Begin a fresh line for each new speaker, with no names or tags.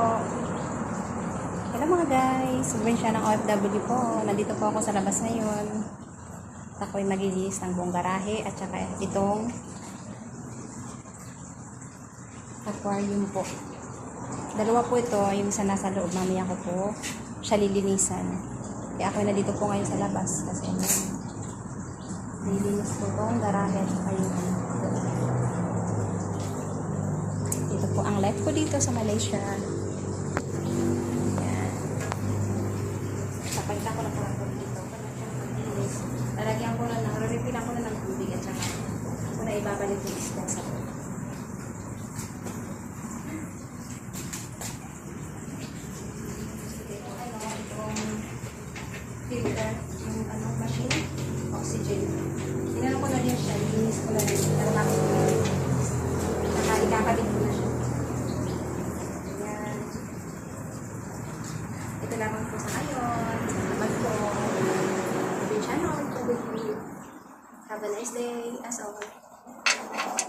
Hello mga guys, Probinsya ng OFW po. Nandito po ako sa labas ngayon. At ako'y maglilinis ng buong garahe at saka itong aquarium po. Dalawa po ito, yung isa nasa loob, mamaya ko po siya lilinisan. Kaya ako'y nandito po ngayon sa labas kasi nililinis po itong garahe at saka yung ito po ang life ko dito sa Malaysia. Papalitan ko lang po lang dito. Lalagyan ko lang, re-refill ko na ng tubig at saka ako na ibabalik yung isda sa ko. Itong filter, yung machine, oxygen. Inano ko na din siya, linis ko na din. Nalalaki ko na din. Saka ikakabit ko na siya. Ayan. Ito lamang po sa ngayon. Have a nice day, as always.